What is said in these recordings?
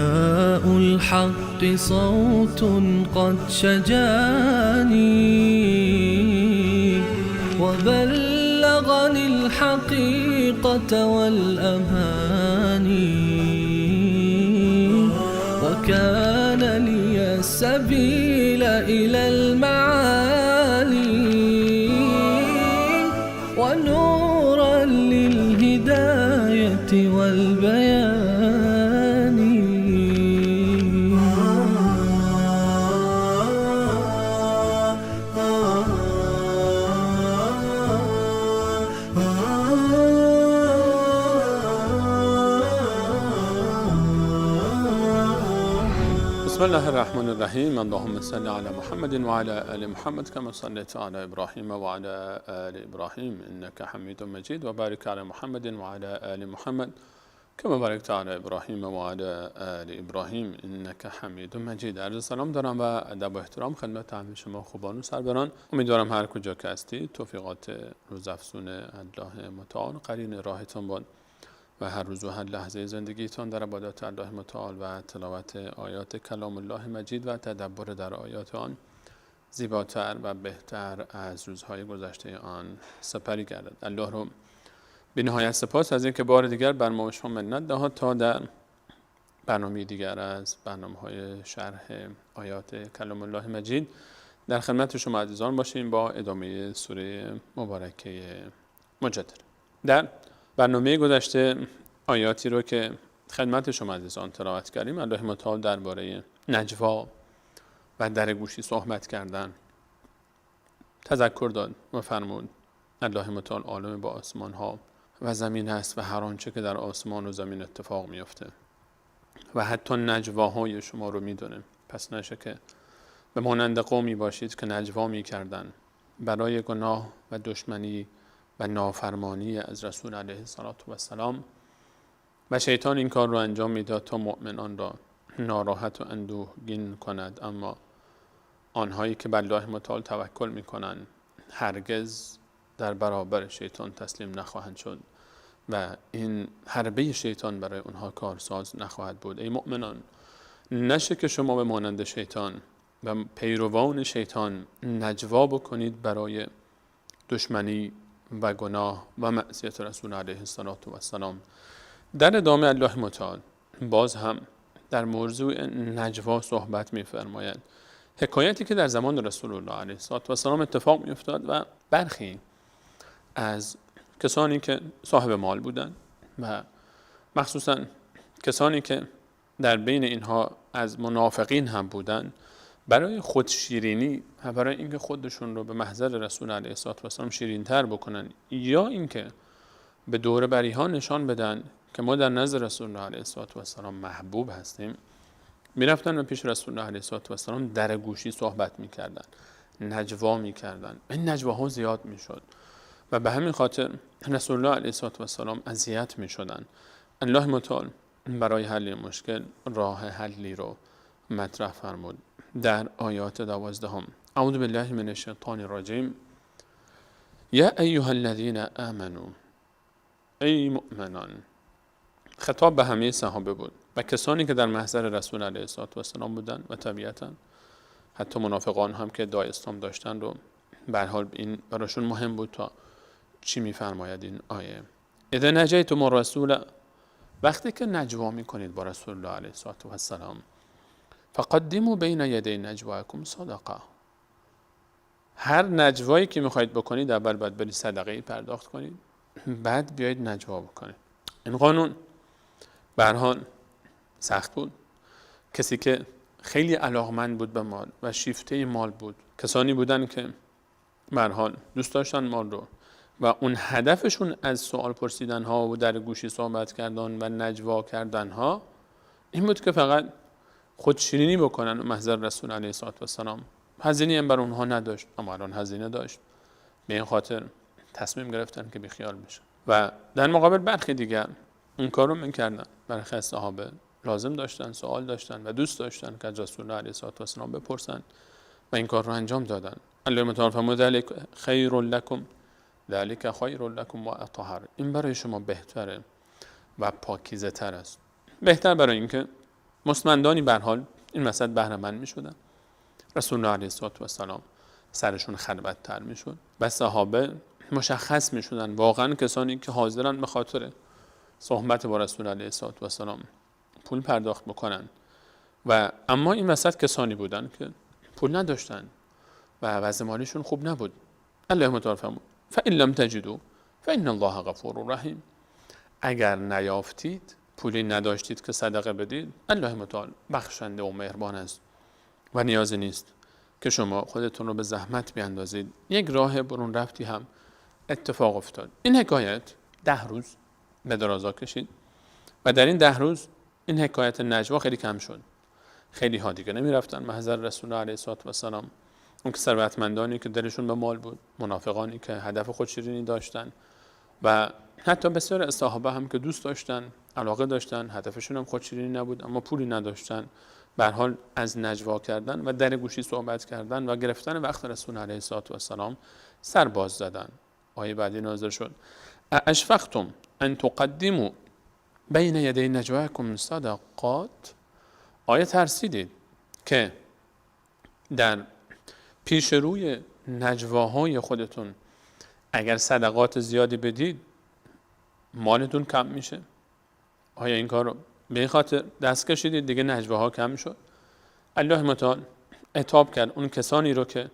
نداء الحق صوت قد شجاني وبلغني الحقيقة والأماني وكان لي السبيل إلى المعالي ونورا للهداية والبيان. بسم الله الرحمن الرحیم. اللهم صل علی محمد و علی آل محمد کما صلیت علی ابراهیم و علی آل ابراهیم انک حمید مجید و بارک علی محمد و علی آل محمد کما بارکت علی ابراهیم و علی آل ابراهیم انک حمید مجید. عرض سلام دارم و ادب و احترام خدمت همه شما خوبان و سروران. امیدوارم هر کجا که هستید توفیقات روزافزون الله متعال قرین راهتان باد و هر روز و هر لحظه زندگیتان در عبادت الله متعال و تلاوت آیات کلام الله مجید و تدبر در آیات آن زیباتر و بهتر از روزهای گذشته آن سپری گردد. الله رو بی نهایت سپاس از اینکه بار دیگر بر ما و شما منت دهاد تا در برنامه دیگر از برنامه‌های شرح آیات کلام الله مجید در خدمت شما عزیزان باشیم با ادامه سوره مبارکه مجادله. در برنامه گذشته آیاتی رو که خدمت شما عزیزان تلاوت کردیم، الله متعال درباره نجوا و در گوشی صحبت کردن تذکر داد و فرمود الله متعال عالم با آسمان ها و زمین است و هر آنچه که در آسمان و زمین اتفاق میفته و حتی نجواهای شما رو میدونه. پس نشه که به مانند قومی باشید که نجوا میکردن برای گناه و دشمنی و نافرمانی از رسول علیه السلام و شیطان این کار رو انجام میداد تا مؤمنان را ناراحت و اندوهگین کند، اما آنهایی که به الله متعال توکل میکنن هرگز در برابر شیطان تسلیم نخواهند شد و این حربه شیطان برای اونها کارساز نخواهد بود. ای مؤمنان، نشه که شما به مانند شیطان و پیروان شیطان نجوا بکنید برای دشمنی و گناه و معصیت رسول علیه السلام. در ادامه الله متعال باز هم در موضوع نجوا صحبت می‌فرماید. حکایتی که در زمان رسول الله علیه السلام اتفاق می‌افتاد و برخی از کسانی که صاحب مال بودند و مخصوصا کسانی که در بین اینها از منافقین هم بودند، برای خودشیرینی و برای اینکه خودشون رو به محضر رسول علیه السلام شیرین‌تر بکنن یا اینکه به دور بری‌ها نشان بدن که ما در نزد رسول الله علیه السلام محبوب هستیم، میرفتن و پیش رسول الله علیه السلام در گوشی صحبت میکردن، نجوا میکردن. این نجواها زیاد میشد و به همین خاطر رسول الله علیه السلام اذیت میشدن. الله متعال برای حل مشکل راه حلی رو مطرح فرمود در آیات 12. اعوذ بالله من الشیطان الرجیم. یا ایها الذین آمنوا، ای مؤمنان. خطاب به همه صحابه بود و کسانی که در محضر رسول علیه السلام بودن و طبیعتا حتی منافقان هم که ادعای اسلام داشتن رو به هر حال این براشون مهم بود تا چی میفرماید این آیه. اذا نجیتم الرسول، وقتی که نجوا میکنید با رسول الله علیه السلام، فقدموا بین یدی نجواکم صدقه. هر نجوایی که میخواید بکنید اول باید برید صدقه پرداخت کنید، بعد بیایید نجوا بکنید. این قانون به هر حال سخت بود. کسی که خیلی علاقمند بود به مال و شیفته مال بود، کسانی بودن که به هر حال دوست داشتن مال رو و اون هدفشون از سوال پرسیدن ها و در گوشی صحبت کردن و نجوا کردن ها این بود که فقط خودشیرینی بکنن و محضر رسول علیه السلام. هزینه‌ای هم بر اونها نداشت، اما الان هزینه داشت. به این خاطر تصمیم گرفتن که بیخیال بشن و در مقابل برخی دیگر این کارو میکردن. برخی از صحابه لازم داشتن، سوال داشتن و دوست داشتن که از رسول الله علیه السلام بپرسن و این کار رو انجام دادن. الله متعال فرمود ذلک خیر لکم، ذلک خیر لکم و اطهر. این برای شما بهتره و پاکیزه تر است. بهتر برای اینکه مستمندانی به هر حال این وسط بهره مند میشدن. رسول الله علیه السلام سرشون خلوت‌تر میشد و صحابه مشخص میشدن واقعا کسانی که حاضرن به خاطر صحبت با رسول الله علیه السلام پول پرداخت بکنن و اما این وسط کسانی بودن که پول نداشتن و وضع مالیشون خوب نبود. الله متعال فرمود فإن لم تجدوا فإن الله غفور رحیم. اگر نیافتید، پولی نداشتید که صدقه بدید، الله متعال بخشنده و مهربان است و نیازی نیست که شما خودتون رو به زحمت بیاندازید. یک راه برون رفتی هم اتفاق افتاد. این حکایت 10 روز به درازا کشید و در این 10 روز این حکایت نجوا خیلی کم شد. خیلی ها دیگه نمی رفتن محضر رسول الله علیه السلام. اون که ثروتمندانی که دلشون به مال بود، منافقانی که هدف خودشیرینی داشتن و حتی بسیار از صحابه هم که دوست داشتن، علاقه داشتن، هدفشون هم خودشیرینی نبود اما پولی نداشتن، به هر حال از نجوا کردن و در گوشی صحبت کردن و گرفتن وقت رسول علیه السلام سر باز زدن. آیه بعدی نازل شد اشفقتم ان تقدموا بین یدی نجواکم صدقات. آیه ترسیدید که در پیش روی نجواهای خودتون اگر صدقات زیادی بدید مالتون کم میشه. آیا این کار رو به این خاطر دست کشیدید دیگه نجواها کم شد؟ الله متعال عتاب کرد اون کسانی رو که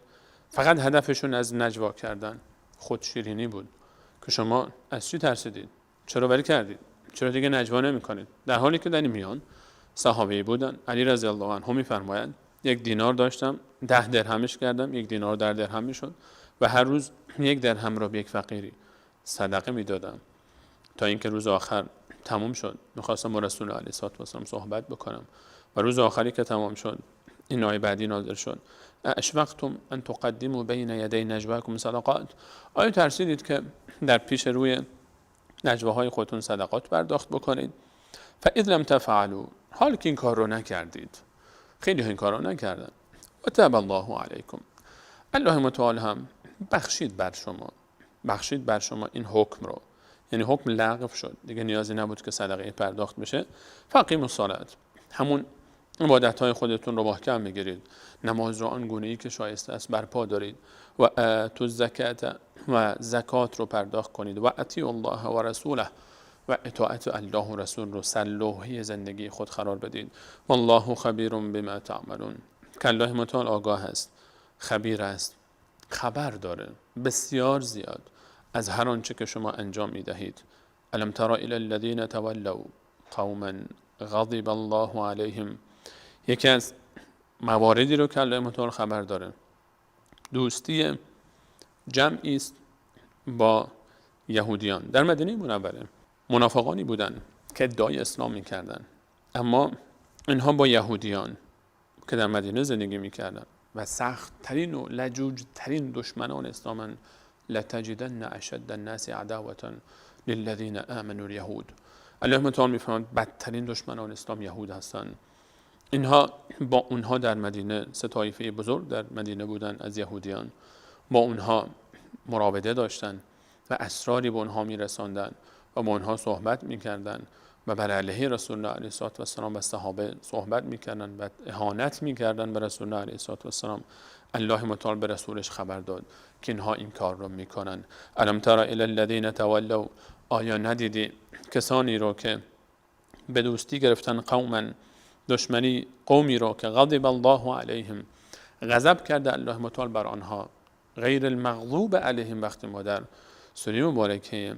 فقط هدفشون از نجوا کردن خودشیرینی بود که شما از چی ترسیدید؟ چرا ولی کردید؟ چرا دیگه نجوا نمی کنید؟ در حالی که در این میان صحابه‌ای بودن. علی رضی الله عنه میفرمایند 1 دینار داشتم 10 درهمش کردم، 1 دینار در درهم میشد و هر روز 1 درهم را به یک فقیری صدقه میدادم تا اینکه روز آخر تموم شد. میخواستم با رسول الله علیه السلام صحبت بکنم و روز آخری که تمام شد این آیه بعدی نازل شد اشفقتم ان تقدموا بین یدی نجواکم صدقات. آیا ترسیدید که در پیش روی نجواهای خودتون صدقات پرداخت بکنید؟ فاذ لم تفعلوا، حال که این کار رو نکردید. خیلی این کار رو نکردن. و تاب الله علیکم، الله متعال هم بخشید بر شما این حکم رو، یعنی حکم لغو شد دیگه نیازی نبود که صدقه پرداخت بشه. فاقیموا الصلاة، همون عبادت‌های خودتون رو محکم بگیرید، نماز رو آنگونه‌ای که شایسته است برپا دارید و تو زکات و زکات رو پرداخت کنید و اطیعوا الله و رسوله و اطاعت الله و رسول رو سرلوحه زندگی خود قرار بدید. والله خبیر بما تعملون، که الله متعال آگاه است، خبیر است، خبر داره بسیار زیاد از هر آنچه که شما انجام میدهید. الم تر الی الذین تولوا قوما غضب الله علیهم، یکی از مواردی رو که الله متعال خبر داره دوستی جمعی است با یهودیان. در مدینه منوره منافقانی بودن که ادعای اسلام میکردن اما اینها با یهودیان که در مدینه زندگی میکردن و سخت ترین و لجوج ترین دشمنان اسلامن لتجدن اشد الناس عداوة للذین آمنوا اليهود. الله متعال میفرماید بدترین دشمنان اسلام یهود هستند. اینها با اونها در مدینه 3 طایفه بزرگ در مدینه بودن از یهودیان، با اونها مراوده داشتن و اسراری به اونها میرساندن و با اونها صحبت میکردن و بر علیه رسول الله علیه السلام و صحابه صحبت میکردن و اهانت میکردن به رسول الله علیه السلام. الله متعال به رسولش خبر داد که اینها این کار رو میکنن. الم تر الی الذین تولوا، آیا ندیدی کسانی رو که به دوستی گرفتن قوما، دشمنی قومی رو که غضب الله علیهم، غضب کرده الله متعال بر آنها، غیر المغضوب علیهم. وقتی ما در سوره مبارکه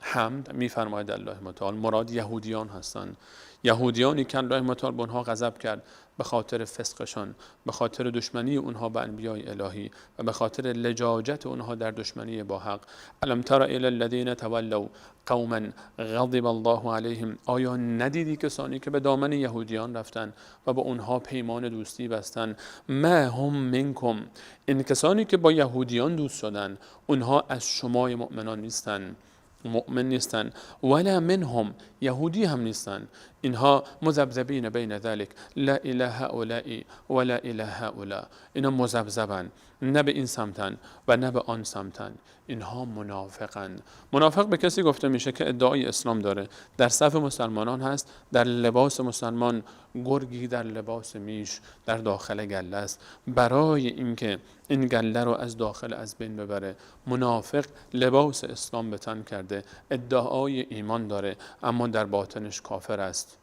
حمد میفرماید الله متعال مراد یهودیان هستند، یهودیانی که الله متعال به اونها غضب کرد به خاطر فسقشان، به خاطر دشمنی اونها به انبیاء الهی و به خاطر لجاجت اونها در دشمنی با حق. الم تر الی الذین تولوا قوما غضب الله علیهم، آیا ندیدی کسانی که به دامن یهودیان رفتن و با اونها پیمان دوستی بستن؟ ما هم منکم، این کسانی که با یهودیان دوست شدن اونها از شما مؤمنان نیستن، مؤمن نیستن. ولا منهم، یهودی هم نیستن. اینها مذبذبین بین ذلک، لا اله هؤلاء ولا اله هؤلاء، اینا مذبذبن، نه به این سمتن و نه به آن سمتن، اینها منافقن. منافق به کسی گفته میشه که ادعای اسلام داره، در صف مسلمانان هست، در لباس مسلمان، گرگی در لباس میش در داخل گله است، برای اینکه این گله رو از داخل از بین ببره. منافق لباس اسلام به تن کرده، ادعای ایمان داره، اما در باطنش کافر است.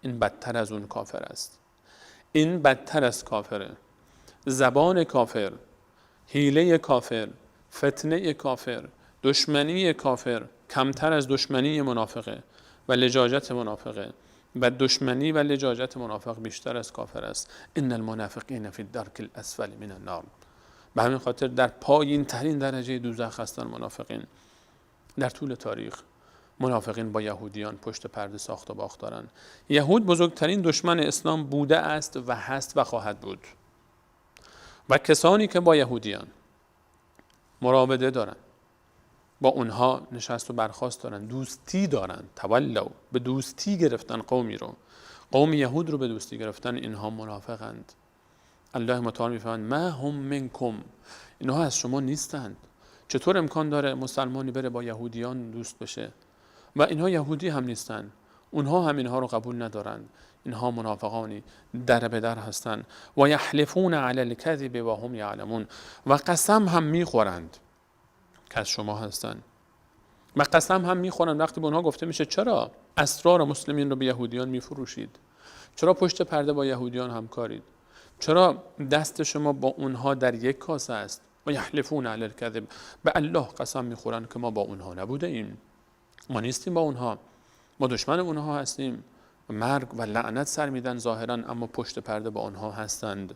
این بدتر از اون کافر است، این بدتر از کافره. زبان کافر، حیله کافر، فتنه کافر، دشمنی کافر کمتر از دشمنی منافقه و لجاجت منافقه، و دشمنی و لجاجت منافق بیشتر از کافر است. ان المنافقین فی الدرک الاسفل من النار. به همین خاطر در پایین ترین درجه دوزخ هستن منافقین. در طول تاریخ منافقین با یهودیان پشت پرده ساخت و باخت دارن. یهود بزرگترین دشمن اسلام بوده است و هست و خواهد بود، و کسانی که با یهودیان مراوده دارن، با اونها نشست و برخاست دارن، دوستی دارن، تولوا، به دوستی گرفتن قومی رو، قوم یهود رو به دوستی گرفتن، اینها منافقند. الله متعال میفرماید ما هم منکم، اینها از شما نیستند. چطور امکان داره مسلمانی بره با یهودیان دوست بشه و اینها یهودی هم نیستن، اونها هم اینها رو قبول ندارن؟ اینها منافقانی در به در هستند. و یحلفون علی الکذب و هم یعلمون، و قسم هم میخورند که از شما هستند، و قسم هم میخورند وقتی به اونها گفته میشه چرا اسرار مسلمین رو به یهودیان میفروشید، چرا پشت پرده با یهودیان همکارید، چرا دست شما با اونها در یک کاسه است. و یحلفون علی الکذب، به الله قسم میخورند که ما با اونها نبوده ایم، ما نیستیم با اونها، ما دشمن اونها هستیم، مرگ و لعنت سر میدن ظاهرا، اما پشت پرده با اونها هستند.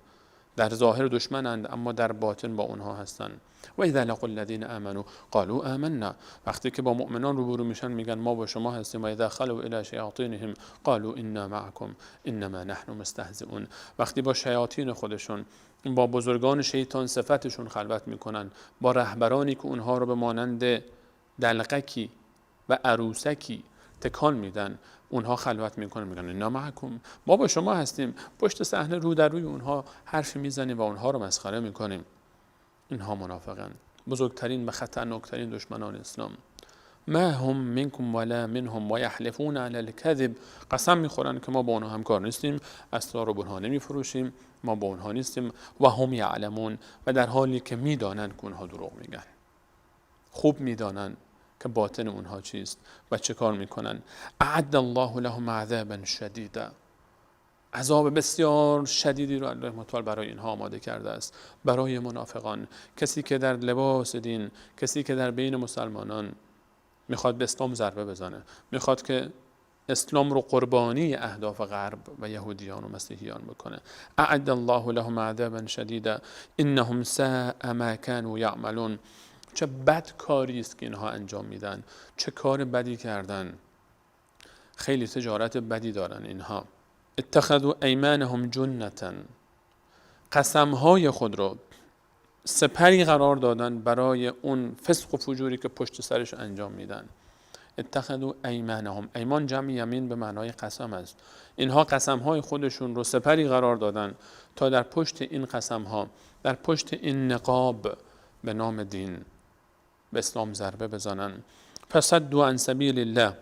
در ظاهر دشمنند اما در باطن با اونها هستند. و اذا لقوا الذين امنوا قالوا آمنا، وقتی که با مؤمنان روبرو میشن میگن ما با شما هستیم. و اذا خلوا الى شیاطینهم قالوا انا معكم انما نحن مستهزئون، وقتی با شیاطین خودشون، با بزرگان شیطان صفتشون خلوت میکنن، با رهبرانی که اونها رو به مانند دلقکی و عروسکی تکان میدن، اونها خلوت میکنن، میگن انا معکم، ما با شما هستیم، پشت صحنه رو در روی اونها حرف میزنیم و اونها رو مسخره میکنیم. اینها منافقن، بزرگترین و خطرناکترین دشمنان اسلام. ما هم منکم ولا منهم و یحلفون علی الکذب، قسم میخورن که ما با اونها همکار نیستیم، اسرار رو به اونها نمیفروشیم، ما با اونها نیستیم. و هم یعلمون، و در حالی که میدانن که اونها دروغ میگن، خوب میدانن که باطن اونها چیست و چه کار میکنن. اعد الله لهم عذابا شدیدا، عذاب بسیار شدیدی رو الله متعال برای اینها آماده کرده است، برای منافقان. کسی که در لباس دین، کسی که در بین مسلمانان میخواد به اسلام ضربه بزنه، میخواد که اسلام رو قربانی اهداف غرب و یهودیان و مسیحیان بکنه. اعد الله لهم عذابا شدیدا انهم ساء ما كانوا یعملون، چه بد کاری است که اینها انجام میدن، چه کار بدی کردن، خیلی تجارت بدی دارن اینها. اتخذوا ایمانهم جنتا، قسمهای خود رو سپری قرار دادن برای اون فسق و فجوری که پشت سرش انجام میدن. اتخذوا ایمانهم، ایمان جمع یمین به معنای قسم است. اینها قسمهای خودشون رو سپری قرار دادن تا در پشت این قسمها، در پشت این نقاب به نام دین به اسلام ضربه بزنن. فصدوا عن سبیل الله،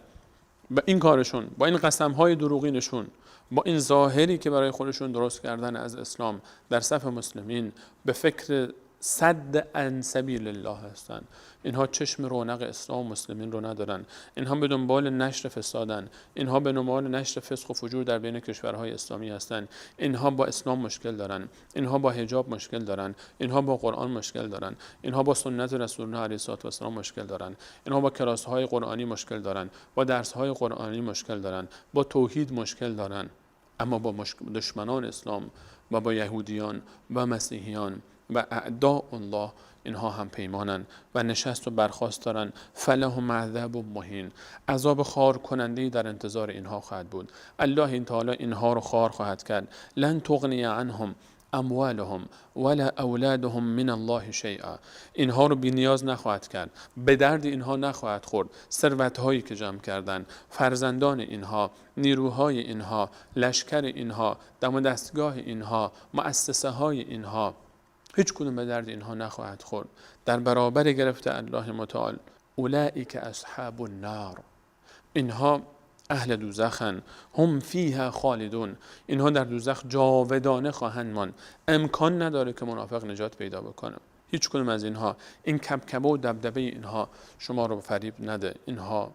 با این کارشون، با این قسمهای دروغینشون، با این ظاهری که برای خودشون درست کردن از اسلام در صف مسلمین، به فکر صد عن سبیل الله هستن. اینها چشم رونق اسلام و مسلمین رو ندارن، اینها به دنبال نشر فسادن، اینها به دنبال نشر فسق و فجور در بین کشورهای اسلامی هستن. اینها با اسلام مشکل دارن، اینها با حجاب مشکل دارن، اینها با قرآن مشکل دارن، اینها با سنت رسول الله علیه السلام مشکل دارن، اینها با کلاس‌های قرآنی مشکل دارن، با درس‌های قرآنی مشکل دارن، با توحید مشکل دارن. اما با دشمنان اسلام و با یهودیان و مسیحیان و اعداء الله اینها هم پیمانن و نشست و برخاست دارن. فلهم عذاب مهین، عذاب خار کننده‌ای در انتظار اینها خواهد بود. الله این تعالی اینها رو خار خواهد کرد. لن تغنی عنهم اموالهم ولا اولادهم من الله شیئا. اینها رو بی نیاز نخواهد کرد، به درد اینها نخواهد خورد. ثروت هایی که جمع کردن، فرزندان اینها، نیروهای اینها، لشکر اینها، دم و دستگاه اینها، مؤسسه های اینها، هیچ کدوم به درد اینها نخواهد خورد. در برابر گرفته الله متعال اولئک اصحاب النار، اینها اهل دوزخن، هم فیها خالدون، اینها در دوزخ جاودانه خواهند ماند. امکان نداره که منافق نجات پیدا بکنه. هیچ کدوم از اینها، این کبکبه و دبدبه اینها شما رو فریب نده. اینها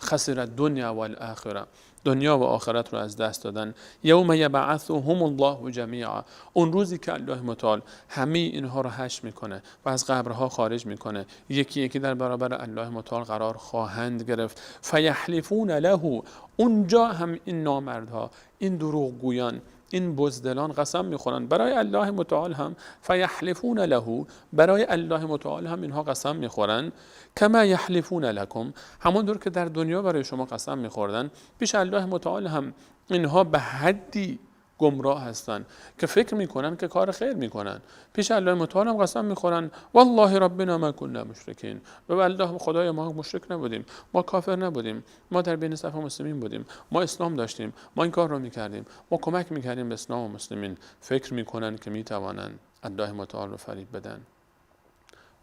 خسر دنیا و الاخره، دنیا و آخرت رو از دست دادن. یوم یبعثهم الله جمیعا، اون روزی که الله متعال همه اینها رو حشر میکنه و از قبرها خارج میکنه، یکی یکی در برابر الله متعال قرار خواهند گرفت. فیحلفون له، اونجا هم این نامردها، این دروغگویان، این بزدلان قسم میخورن برای الله متعال هم. فیحلفون له، برای الله متعال هم اینها قسم میخورن. کما یحلفون لکم، همونطور که در دنیا برای شما قسم میخوردن، پیش الله متعال هم اینها به حدی گمراه هستن که فکر میکنن که کار خیر میکنن. پیش الله متعال هم قسم میخورن والله ربنا ما كنا مشرکین، و والله خدای ما مشرک نبودیم، ما کافر نبودیم، ما در بین صف مسلمین بودیم، ما اسلام داشتیم، ما این کار رو میکردیم، ما کمک میکردیم به اسلام و مسلمین. فکر میکنن که میتوانن الله متعال رو فریب بدن.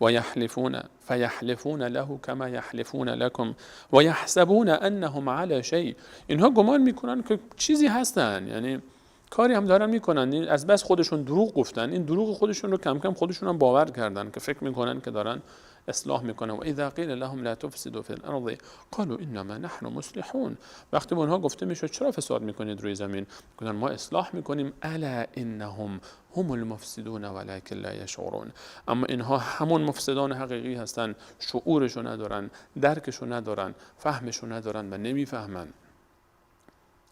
و یحلفون فیحلفون له کما یحلفون لکم و یحسبون انهم علی شیء، اینها گمان میکنن که چیزی هستن، یعنی کاری هم دارن میکنن. از بس خودشون دروغ گفتن، این دروغ خودشون رو کم کم خودشون هم باور کردن که فکر میکنن که دارن اصلاح میکنن. و اذا قیل لهم لا تفسدوا فی الارض قالوا انما نحن مصلحون، وقتی به اونها گفته میشه چرا فساد میکنید روی زمین، میگن ما اصلاح میکنیم. الا انهم هم المفسدون ولكن لا يشعرون، اما اینها همون مفسدان حقیقی هستن، شعورشو ندارن، درکشو ندارن، فهمشو ندارن و نمیفهمن.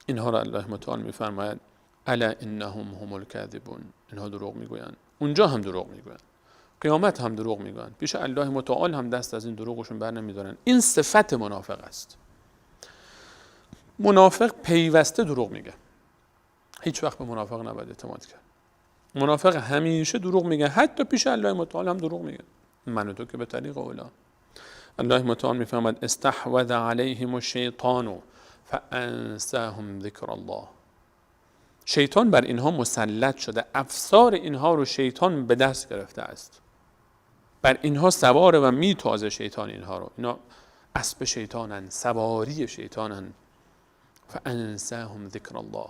اینها را الله متعال میفرماید الا انهم هم الكاذبون، اینها دروغ میگویند. اونجا هم دروغ میگویند، قیامت هم دروغ میگویند، پیش الله متعال هم دست از این دروغشون بر نمیدارن. این صفت منافق است. منافق پیوسته دروغ میگه، هیچ وقت به منافق نباید اعتماد کرد. منافق همیشه دروغ میگه، حتی پیش الله متعال هم دروغ میگه. من و تو که به طریق اولا. الله متعال میفرماید استحوذ علیهم الشیطان فانساهم ذکر الله، شیطان بر اینها مسلط شده، افسار اینها رو شیطان به دست گرفته است، بر اینها سواره و میتازه شیطان اینها رو. اینا اسب شیطانن، سواری شیطانن. فانساهم ذکر الله،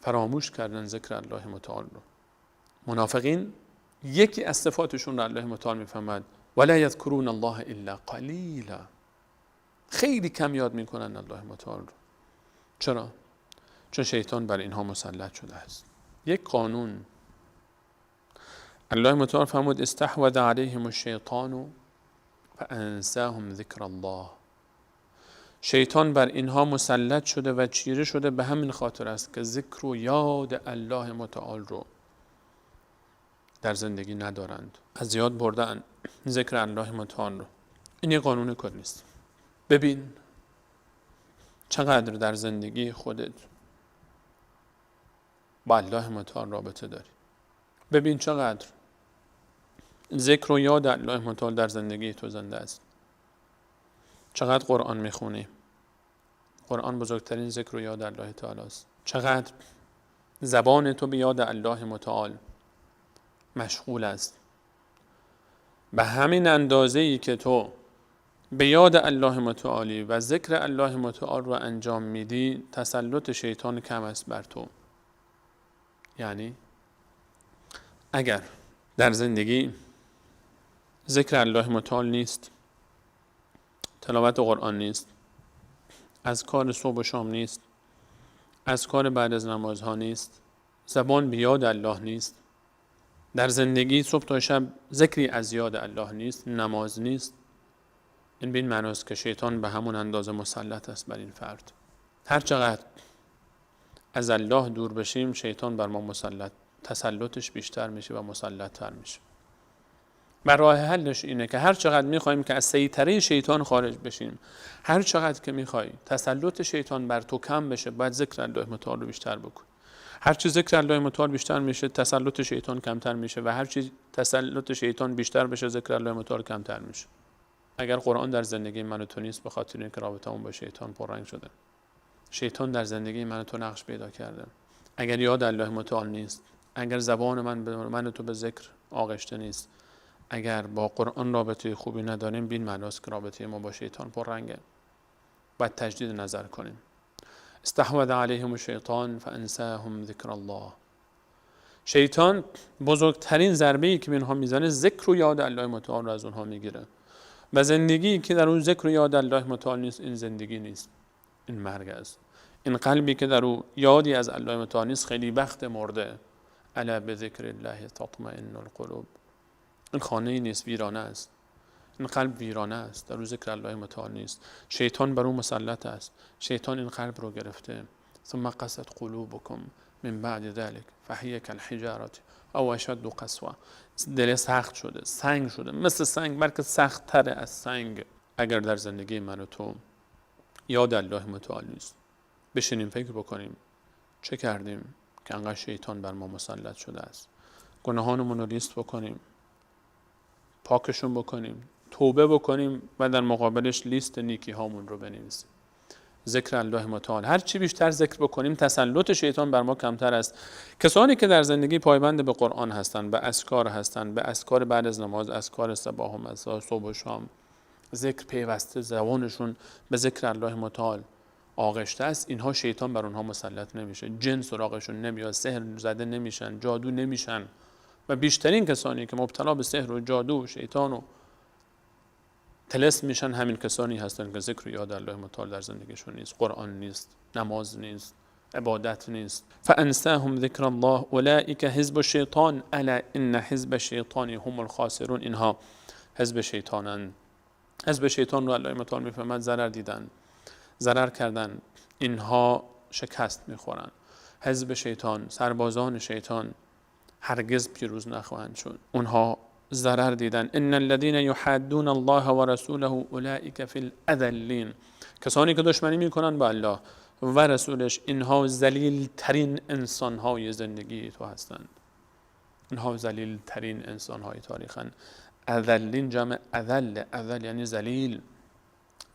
فراموش کردن ذکر الله متعال رو. منافقین یکی از صفاتشون رو الله متعال میفهمد ولا یذکرون الله الا قلیلا، خیلی کم یاد میکنن الله متعال رو. چرا؟ چون شیطان بر اینها مسلط شده است. یک قانون الله متعال فرمود استحوذ علیهم الشیطان فانساهم ذکر الله، شیطان بر اینها مسلط شده و چیره شده به همین خاطر است که ذکر و یاد الله متعال رو در زندگی ندارند، از یاد بردن ذکر الله متعال رو. این یک قانون کلی است. ببین چقدر در زندگی خودت با الله متعال رابطه داری، ببین چقدر ذکر و یاد الله متعال در زندگی تو زنده است. چقدر قرآن میخونی، قرآن بزرگترین ذکر و یاد الله تعالی است. چقدر زبان تو به یاد الله متعال مشغول است. به همین اندازه‌ای که تو به یاد الله متعالی و ذکر الله متعال رو انجام میدی، تسلط شیطان کم است بر تو. یعنی اگر در زندگی ذکر الله متعال نیست، تلاوت قرآن نیست، از کار صبح و شام نیست، از کار بعد از نمازها نیست، زبان به یاد الله نیست، در زندگی صبح تا شب ذکری از یاد الله نیست، نماز نیست، این به این معنی است که شیطان به همون اندازه مسلط است بر این فرد. هر چقدر از الله دور بشیم شیطان بر ما مسلط، تسلطش بیشتر میشه و مسلط تر میشه. و راه حلش اینه که هر چقدر میخوایم که از سیطره شیطان خارج بشیم، هر چقدر که میخوای تسلط شیطان بر تو کم بشه، باید ذکر الله متعال رو بیشتر بکن. هر چی ذکر الله متعال بیشتر میشه تسلط شیطان کمتر میشه و هر چی تسلط شیطان بیشتر بشه ذکر الله متعال کمتر میشه. اگر قرآن در زندگی من و تو نیست به خاطر اینکه رابطمون با شیطان پررنگ شده. شیطان در زندگی من و تو نقش پیدا کرده. اگر یاد الله متعال نیست، اگر زبان من و تو به ذکر آغشته نیست، اگر با قرآن رابطه خوبی نداریم، بین معناست که رابطه ما با شیطان پررنگه. باید تجدید نظر کنیم. استحوذ علیهم الشیطان فانساهم ذکر الله. شیطان بزرگترین ضربه‌ای که به اینها میزنه ذکر و یاد الله متعال رو از اونها میگیره و زندگی که در اون ذکر و یاد الله متعال نیست، این زندگی نیست، این مرگ است. این قلبی که در او یادی از الله متعال نیست خیلی وقت مرده. الا بذکر الله تطمئن القلوب. این خانه نیست، ویرانه است. این قلب ویرانه است، در او ذکر الله متعال نیست. شیطان بر او مسلط است. شیطان این قلب رو گرفته. ثم قست قلوبکم من بعد ذلك فهي كالحجارة او اشد قسوه. دل سخت شده، سنگ شده، مثل سنگ، بلکه سخت تر از سنگ. اگر در زندگی من و تو یاد الله متعال نیست، بشینیم فکر بکنیم چه کردیم که انقدر شیطان بر ما مسلط شده است. گناهانمون رو لیست بکنیم، پاکشون بکنیم، توبه بکنیم و در مقابلش لیست نیکی هامون رو بنویسیم. ذکر الله متعال، هر چی بیشتر ذکر بکنیم تسلط شیطان بر ما کمتر است. کسانی که در زندگی پایبند به قرآن هستند، به اذکار هستند، به اذکار بعد از نماز، اذکار صباح و مسا، صبح و شام، ذکر پیوسته، زبانشون به ذکر الله متعال آغشته است، اینها شیطان بر اونها مسلط نمیشه، جن سراغشون نمیاد، سحر زده نمیشن، جادو نمیشن. و بیشترین کسانی که مبتلا به سحر و جادو و شیطان و طلسم میشن همین کسانی هستند که ذکر و یاد الله متعال در زندگیشون نیست، قرآن نیست، نماز نیست، عبادت نیست. فانساهم ذکر الله اولئک حزب الشیطان الا ان حزب الشیطان هم الخاسرون. اینها حزب شیطانند. حزب شیطان رو الله متعال میفهمد ضرر دیدن، ضرر کردن، اینها شکست میخورن. حزب شیطان، سربازان شیطان هرگز پیروز نخواهند شد. اونها ضرر دیدن. ان الذين يحادون الله ورسوله اولئك في الاذلين. کسانی که دشمنی میکنن با الله و رسولش، اینها ذلیل ترین انسان های زندگی تو هستند. اینها ذلیل ترین انسان های تاریخند. اذلین جمع اذل، اذل یعنی ذلیل،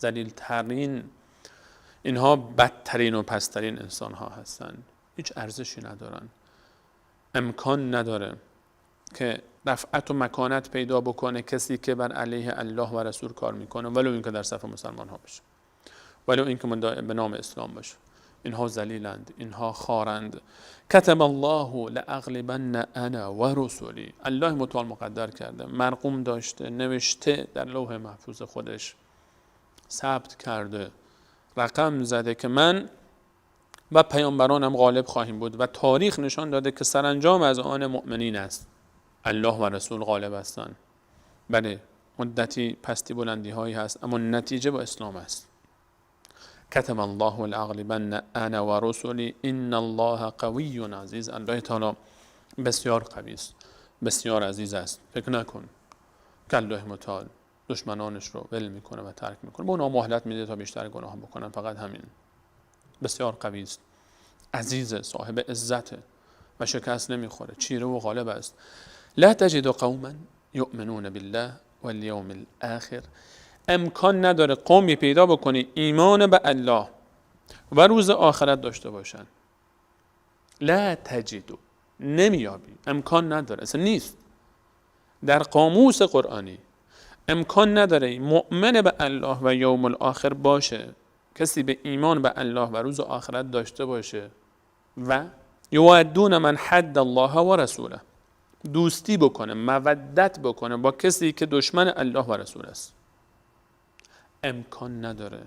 ذلیل ترین. اینها بدترین و پسترین انسان ها هستند. هیچ ارزشی ندارن. امکان نداره که رفعت و مکانت پیدا بکنه کسی که بر علیه الله و رسول کار میکنه، ولو اینکه در صف مسلمان ها باشه، ولو اینکه به نام اسلام باشه. اینها ذلیلند، اینها خارند. کتب الله لاغلبن انا و رسولی. الله متعال مقدر کرده، مرقوم داشته، نوشته در لوح محفوظ خودش، ثبت کرده، رقم زده که من و پیامبرانم غالب خواهیم بود و تاریخ نشان داده که سرانجام از آن مؤمنین است. الله و رسول غالب هستند. بله مدتی پستی بلندی هایی هست، اما نتیجه با اسلام است. کتب الله لاغلبن انا و رسولی ان الله قوی عزیز. الله تعالی بسیار قوی است، بسیار عزیز است. فکر نکن که الله متعال دشمنانش رو ول میکنه و ترک میکنه، به اونها مهلت میده تا بیشتر گناه بکنن. فقط همین. بسیار قوی است، عزیز، صاحب عزت و شکست نمیخوره، چیره و غالب است. لا تجد قوما یؤمنون بالله والیوم الاخر. امکان نداره قومی پیدا بکنی ایمان به الله و روز آخرت داشته باشن. لا تجد، نمیابی، امکان نداره، اصلا نیست. در قاموس قرآنی امکان نداره مؤمن به الله و یوم الاخر باشه، کسی به ایمان به الله و روز آخرت داشته باشه و یودون من حد الله و رسوله، دوستی بکنه، مودت بکنه با کسی که دشمن الله و رسول است. امکان نداره.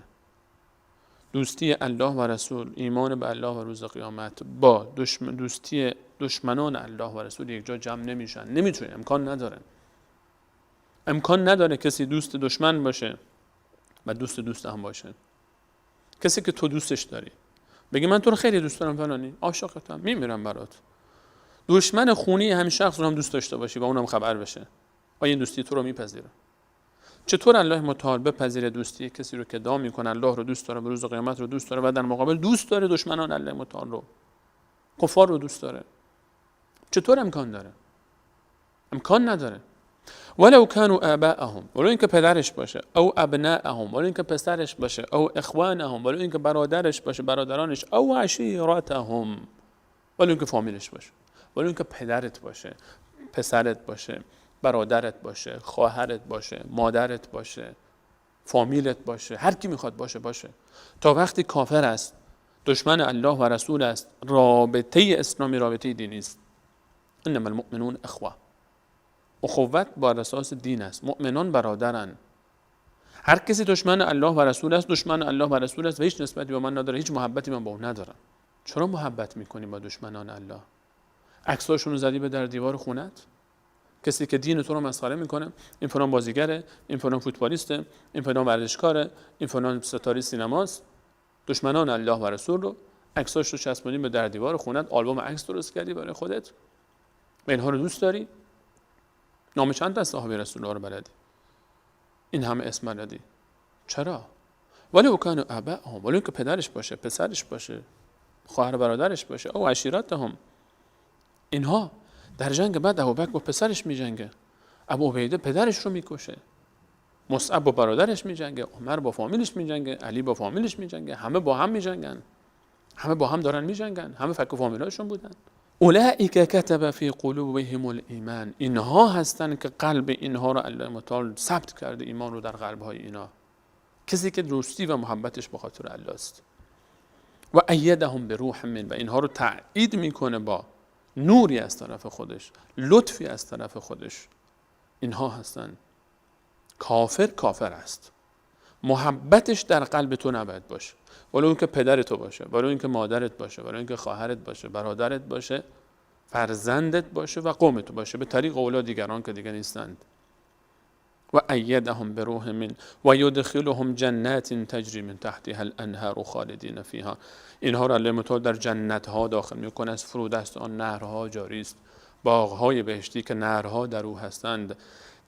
دوستی الله و رسول، ایمان به الله و روز قیامت با دوستی دشمنان الله و رسول یک جا جمع نمیشن. نمیتونه، امکان نداره. امکان نداره کسی دوست دشمن باشه و دوست هم باشه. کسی که تو دوستش داری بگی من تو رو خیلی دوست دارم فلانی، عاشقتم، میمیرم برات. دشمن خونی همین شخص رو هم دوست داشته باشی و اونم خبر بشه، آیا این دوستی تو رو میپذیره؟ چطور الله متعال بپذیره دوستی کسی رو که ادعا میکنه الله رو دوست داره، به روز قیامت رو دوست داره و در مقابل دوست داره دشمنان الله متعال رو؟ کفار رو دوست داره. چطور امکان داره؟ امکان نداره. ولو كانوا آباءهم، ولو اینکه پدرش باشه، او ابناءهم، ولو اینکه پسرش باشه، او اخوانهم، ولو اینکه برادرش باشه، برادرانش، او عشیرتهم، ولو اینکه فامیلش باشه، ولو اینکه پدرت باشه، پسرت باشه، برادرت باشه، خواهرت باشه، مادرت باشه، فامیلت باشه، هر کی میخواد باشه. تا وقتی کافر است، دشمن الله و رسول است، رابطه اسلامی رابطه دینی است. انما المؤمنون اخوه. اخوت بر اساس دین است. مؤمنان برادرن. هر کسی دشمن الله و رسول است، دشمن الله و رسول است و هیچ نسبتی با من نداره، هیچ محبتی من با اون ندارم. چرا محبت میکنی با دشمنان الله؟ عکساشون رو زدی به در دیوار خونت؟ کسی که دین تو رو مسخره میکنه، این فلان بازیگره، این فلان فوتبالیسته، این فلان ورزشکاره، این فلان ستاره سینماست. دشمنان الله و رسول رو عکساش رو چسبوندی به در دیوار خونت، آلبوم عکس درست کردی برای خودت. و اینها رو دوست داری؟ نام چند تا صحابه رسول الله رو بلدی؟ این همه اسم بلدی. چرا؟ ولو كانوا آباءهم، ولو اینکه پدرش باشه، پسرش باشه، خواهر برادرش باشه، او عشیرتهم. اینها در جنگ بعد ابوبکر با پسرش میجنگه، ابو عبیده پدرش رو میکشه، مصعب با برادرش میجنگه، عمر با فامیلش میجنگه، علی با فامیلش میجنگه، همه با هم میجنگن، همه با هم دارن میجنگن، همه فک و فامیلاشون بودن. اولئک کتب فی قلوبهم الایمان، اینها هستن که قلب اینها رو الله متعال ثبت کرده، ایمان رو در قلب‌های اینا. کسی که دوستی و محبتش به خاطر الله است. و ایدهم بروح من، و اینها رو تأیید میکنه با نوری از طرف خودش، لطفی از طرف خودش. اینها هستن. کافر است. محبتش در قلب تو نباید باشه، ولو اینکه پدر تو باشه، ولو اینکه مادرت باشه، ولو اینکه خواهرت باشه، برادرت باشه، فرزندت باشه و قومت باشه، به طریق اولاد دیگران که دیگه نیستند. و ایدهم بروح من و یدخلهم جنات تجری من تحتها الانهار خالدین فیها، اینها را الله متعال در جنت ها داخل میکنه، از فرودست آن نهرها جاری است، باغهای بهشتی که نهرها در او هستند.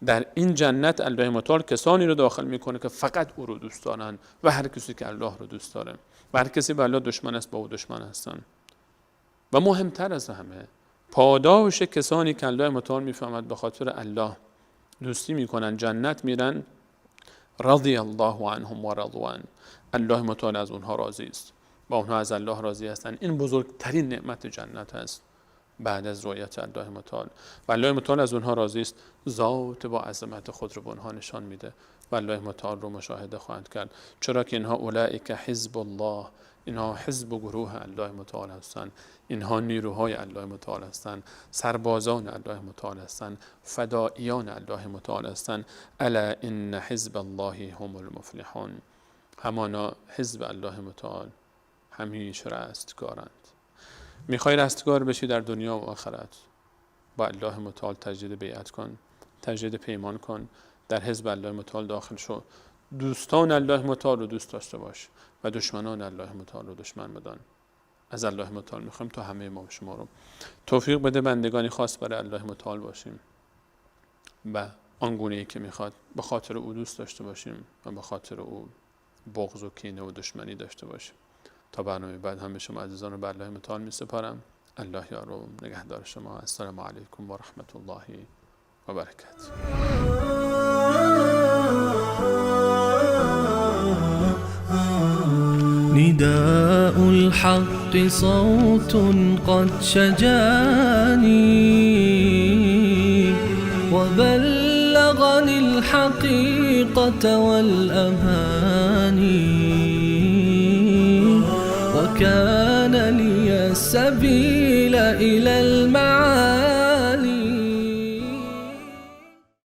در این جنت الله متعال کسانی رو داخل میکنه که فقط او رو دوست دارن و هر کسی که الله رو دوست داره، و هر کسی به الله دشمن است با او دشمن هستن. و مهمتر از همه، پاداش کسانی که الله متعال میفهمد به خاطر الله دوستی میکنن، جنت میرن. رضی الله عنهم و رضوان، الله متعال از اونها راضی است و اونها از الله راضی هستن. این بزرگترین نعمت جنت است بعد از رؤیت الله متعال، و الله متعال از اونها راضی است. ذات با عظمت خود رو به اونها نشان میده و الله متعال رو مشاهده خواهند کرد، چرا که اینها اولئک حزب الله، اینها حزب و گروه الله متعال هستند، اینها نیروهای الله متعال هستند، سربازان الله متعال هستند، فدائیان الله متعال هستند. الا ان حزب الله هم المفلحون، همانا حزب الله متعال همیشه رستگارند. میخوای رستگار بشی در دنیا و آخرت، با الله متعال تجدید بیعت کن، تجدید پیمان کن، در حزب الله متعال داخل شو، دوستان الله متعال رو دوست داشته باش و دشمنان الله متعال رو دشمن بدان. از الله متعال میخوایم تا همه ما شما رو توفیق بده بندگانی خاص برای الله متعال باشیم و آنگونه‌ای که میخواد به خاطر او دوست داشته باشیم و به خاطر او بغض و کینه و دشمنی داشته باشیم. تا برنامه بعد همه شما عزیزان رو به الله متعال میسپارم. الله یار و نگهدار شما. السلام علیکم و رحمت الله و برکاته. نداء الحق صوت قد شجاني وبلغني الحقيقة والأماني، وكان لي السبيل إلى المعاني